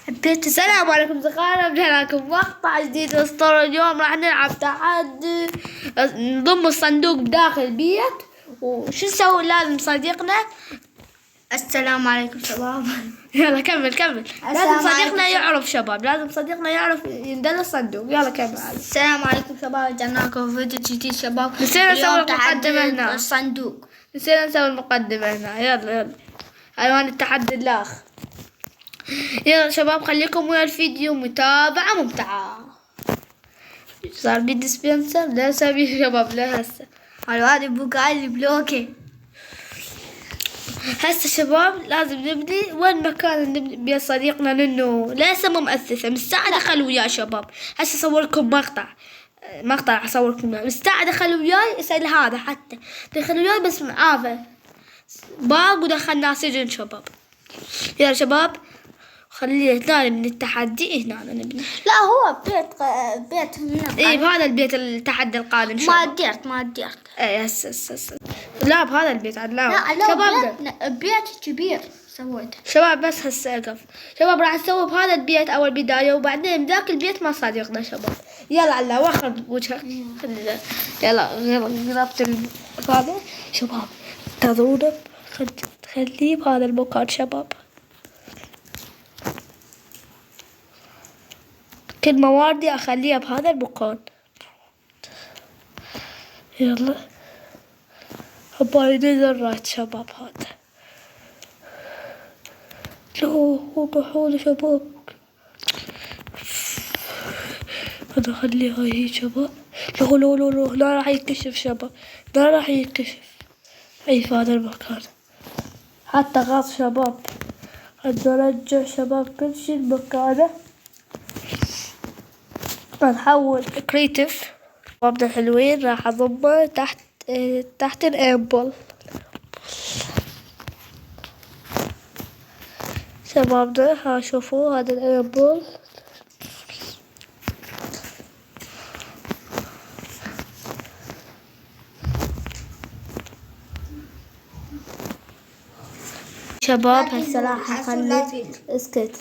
السلام عليكم أصدقائنا، رجعنا لكم مقطع جديد أسطورة. اليوم راح نلعب تحدي نضم الصندوق بداخل البيت. وشو نسوي؟ لازم صديقنا. السلام عليكم شباب. يلا كمل. لازم صديقنا يعرف شباب، لازم صديقنا يعرف يندل الصندوق. يلا كمل. السلام عليكم شباب، رجعنا لكم فيديو جديد شباب. نسينا نسوي المقدمة هنا. الصندوق نسينا نسوي المقدمة هنا. يلا أيوان التحدي الآخر. يلا شباب خليكم ويا الفيديو، متابعة ممتعة. صار بي ديسبنسر؟ لا سابي شباب، لا هسه هذا بقى لي بلوكي. هسه شباب لازم نبني. وين مكان نبني بيه صديقنا؟ لانه لسه ما مؤسسة. مستعد خلوا وياه شباب. هسه اصور لكم مقطع اصور لكم. مستعد خلوا وياي اسال هذا حتى دخلوا وياي بس معافى باق ودخلنا سجن شباب. يا شباب خليه هنا من التحدي. هنا نبني. لا هو بيت هنا. ايه بهذا البيت التحدي القادم شباب. ما ديرت. ايه هسه لا بهذا البيت عاد. لا شباب بيت كبير سويته شباب. بس هسه اقف شباب. راح نسوي بهذا البيت اول بداية، وبعدين ذاك البيت مع صديقنا شباب. يلا على واخر وجهك. يلا قربت هذا شباب. انتظرونا. خليه بهذا المكان شباب. كل مواردي اخليها بهذا المكان. يلا هبالي نزرات شباب. هذا لو بحول شباب. هذا خليها هي شباب. لو لا راح يكشف شباب، لا راح يكشف اي في هذا المكان حتى غاص شباب. نرجع شباب كل شي بمكانه. نحول كريتيف وابدا حلوين. راح اضمه تحت الامبل شباب. ده ها شوفوا هذا الامبل. شباب هسه راح اخلي اسكت.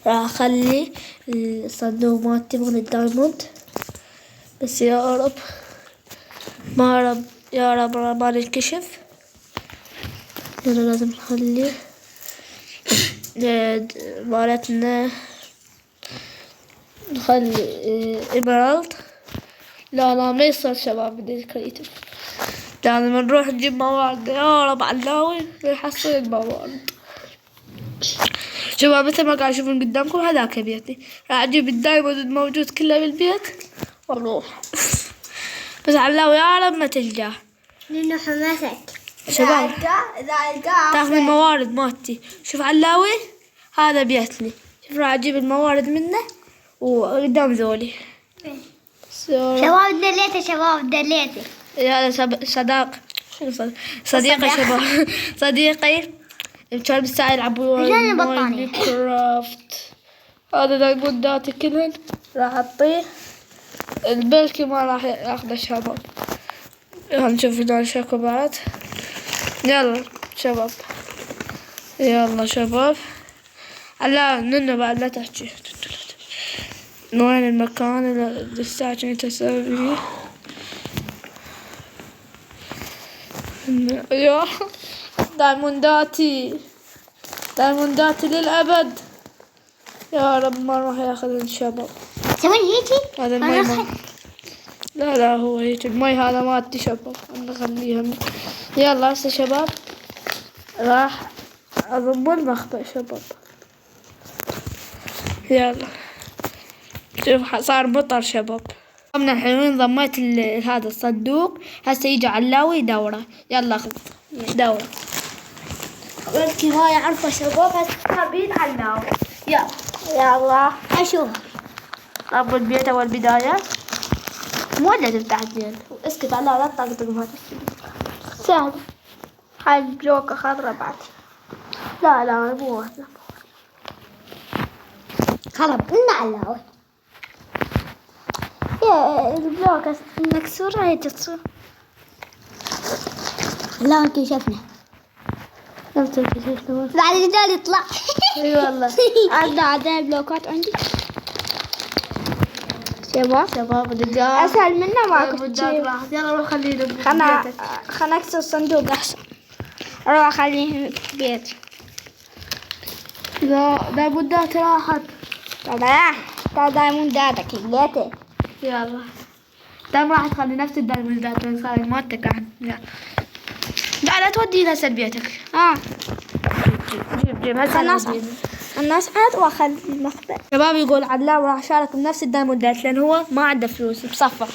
راح اخلي الصندوق مالتي من الدايموند. بس يا رب ما ننكشف. لازم نخلي مالتنا نخلي إيمرالد. لا ما يصير شباب. بدي كريتيف. لازم نروح نجيب موارد. يا رب علاوي نحصل الموارد شباب. مثل ما قاعد تشوفون قدامكم هذاك بيتي. راح اجيب الدايموند الموجود كله بالبيت واروح. بس علاوي يا رب ما تلقاه لانه حماسك شباب. اذا القاه تاخذ الموارد مالتي. شوف علاوي هذا بيتني. شوف راح اجيب الموارد منه وقدام ذولي. شباب دليته هذا صديقي شباب. صديقي كان بالساعة يلعبون ماينكرافت. هذا دايمونداتي كلهن راح اعطيه. البلكي ما راح اخذه شباب. هنشوف هنا شوكوبات. يلا شباب. لا ننو بعد لا تحكي. وين المكان اللي الساعة تسوي يا دايمونداتي للأبد. يا رب ما راح ياخذ الشباب. سوي هيجي هذا المي لا هو هيك المي هذا مالتي شباب. نخليها. يلا هسه شباب راح اضم المخبأ شباب. يلا شوف صار مطر شباب. من الحين ضميت هذا الصندوق. هسه يجي علاوي دوره. يلا خذ دوره. بلكي ما يعرفه شباب. هسه بين علاوي. يلا اشوف رب البيت اول بداية. مو لازم تحدين. اسكت على لا تطقطق بهذا سهل. هاي بلوكة خضرا بعد. لا مو هذا. خرب علاوي. يا البلوكة مكسورة هي تصير. لا كشفنا. نفس الشيء بعد الرجال يطلع. اي والله. عندنا بلوكات عندي شباب شباب رجال اسهل منه ماكو بدات شي. راحت. يلا روح خلينا ببيتك. خلنا اكسر الصندوق احسن. اروح اخليه في بيتي. لا ده بدات راحت. تعال دايمونداتك لقيته. يلا دام راح تخلي نفس الدايموندات اللي صار ما تقعد. لا تودينا هسه بيتك. جيب هسه الناس عاد واخذ المخبأ. شباب يقول علاء راح شارك بنفس الدايموندات لان هو ما عنده فلوس بصفه.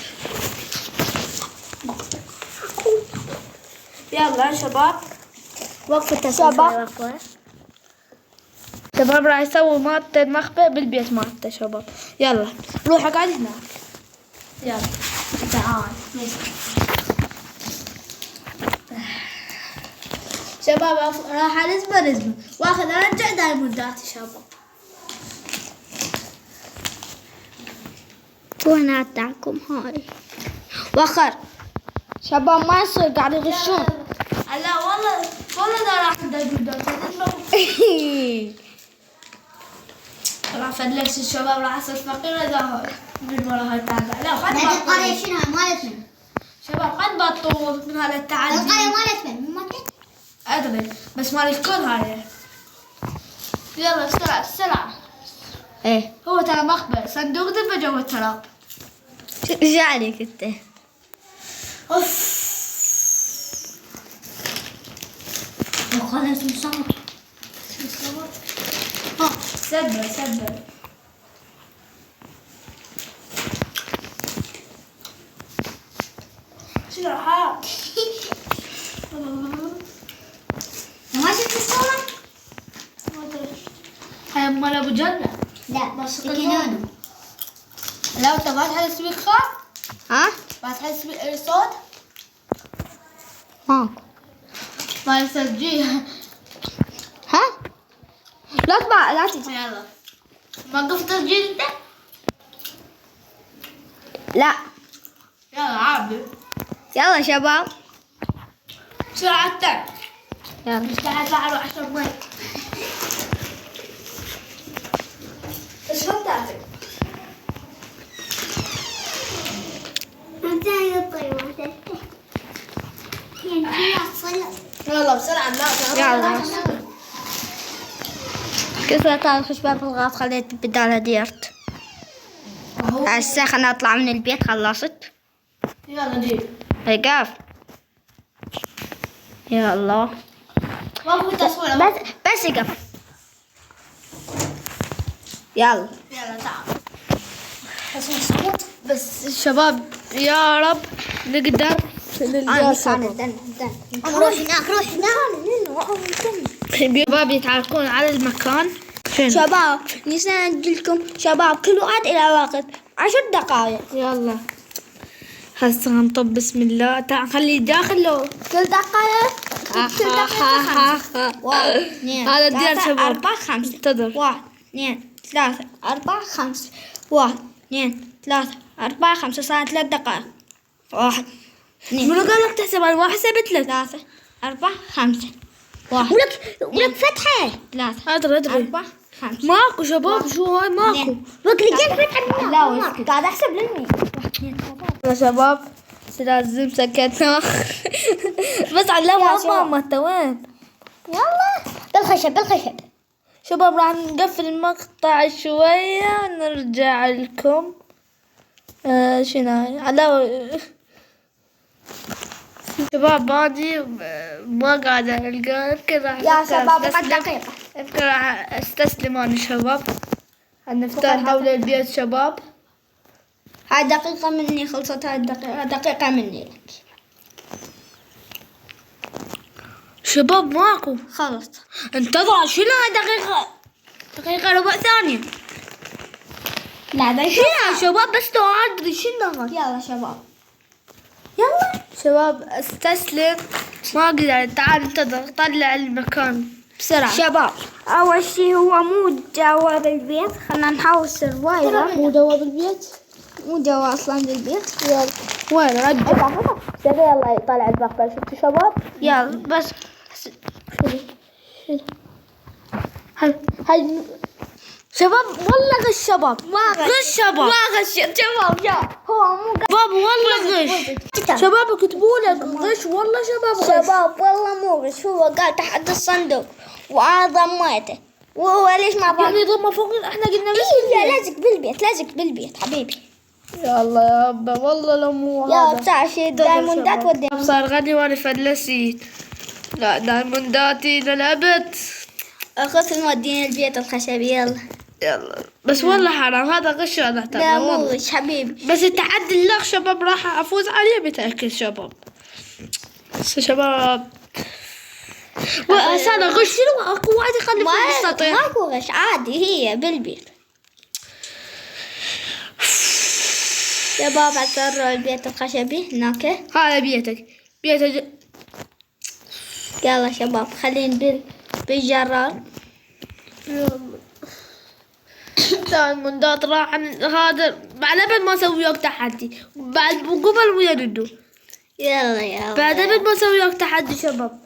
يلا شباب وقف التسلسل. شباب راح يسوي مالته المخبأ بالبيت مالته. شباب يلا روح اقعد هناك. يلا تعال. شباب راح ارزمه واخذ ارجع دايمونداتي. شباب وهنا تاعكم هاي وخر شباب ما يصير قاعد يغشون. لا والله ده راح دايموندات. راح فدلكش الشباب راح اصير فقير. اذا هاي من ورا هاي التعب. لا خد القرية شنو مالتنا؟ شباب خد بطول من هذا التعدي. القرية مالتنا مالتنا؟ ادري بس مال الكل هاي. يلا بسرعة. ايه هو ترى مخبأ صندوق دبه جوا التراب. ايش عليك انت؟ اوف وخلاص مصاب. سبر شنو حار. ما شفت الصورة؟ هاي مال ابو جنة. لا بس كنانو. لا انت فاتح السبيك خاف. ها؟ فاتح السبيك صوت ماكو. ما يسجل. ها؟ لا تبع لا تجي. يلا موقف تسجيل انت. لا يلا عابد يلا شباب بسرعة تعال. يلا تعال روح اشرب مي. اشرب تاعتك. انت يطير يلا بسرعة يلا. كسرت الخشبة في الغاز خليت بدالها ديرت. هسه خلنا اطلع من البيت. خلصت. يلا جيب. وقف. يا الله وقف التصوير. بس اقف. يلا يلا تعال. بس شباب يا رب نقدر روح هناك شباب يتعاركون على المكان. شباب نسينا نقولكم شباب كل واحد إلى وقت 10 دقائق. يلا هسه نطب بسم الله. تعال خلي داخل لو كل دقائق كل دقيقة 5. 1 2 هذا الدير شباب. 4 5. انتظر. 1 2 3 4 5. 1 2 3 4 5. صار 3 دقائق. 1 2 منو قال لك تحسب؟ انا ما حسبت لك. 3 4 5. 1 ولك فتحة. 3 ادري 4 5. ماكو شباب. شو هاي ماكو. ولك لقيت فتحة. لا واسكت. قاعد احسب للمي. 1 2 3. يا شباب لازم سكتنا. بس علمها ماما انت وين؟ يلا بالخشب. شباب راح نقفل المقطع شوية ونرجع لكم. شنو هاي على شباب بادي ما قاعدة ألقى. يمكن راح يا شباب قد دقيقة. يمكن راح استسلم أنا شباب. هنفتح حول البيت شباب. هاي دقيقة مني خلصت. هاي دقيقة مني لك. شباب ماكو. خلص. انتظر. شنو هاي دقيقة ربع ثانية. لا شنو يا شباب بس لو أدري شنو هاي. يلا شباب. يلا شباب استسلم ما اقدر. تعال انتظر. طلع المكان بسرعة. شباب أول شي هو مو جوا بالبيت. خلنا نحاول سرفايفر. مو جوا بالبيت. مو جوا أصلا بالبيت. يلا وين رجع. يلا يطلع المقبل. شفتوا شباب. يلا بس هاي شباب والله غش شباب غش شباب ما غشيت شباب يا هو مو شباب والله غش شباب كتبوا لك غش والله شباب غش شباب والله مو غش هو قال تحت الصندوق وأنا ضميته وهو ليش ما ضم؟ يعني ضمه فوق احنا قلنا إيه لازق بالبيت لازق بالبيت حبيبي يا الله يا أبا والله لو مو يا هذا بتاع شي دايموندات ودي صار غني وانا فلسيت لا دايمونداتي للأبد أخذ نودينا البيت الخشبي يلا يلا بس والله حرام هذا غش هذا لا ترى مو والله غش حبيبي بس التحدي اللي شباب راح افوز عليه بتاكل شباب بس شباب هذا غش شنو اكو واحد يخلي فوق السطح ماكو غش عادي هي بالبيت شباب اعتروا البيت الخشبي هناك هذا بيتك يلا شباب خلينا بالجرار دايموندات راح هذا بعد ابد ما اسوي وياك تحدي بعد قبل ويا ندو يلا بعد ابد ما اسوي وياك تحدي شباب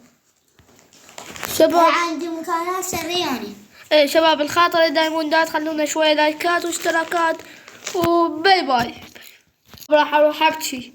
عندي مكانات سريانة. ايه شباب الخاطر دايموندات خلونا شوية لايكات واشتراكات وباي باي راح اروح ابكي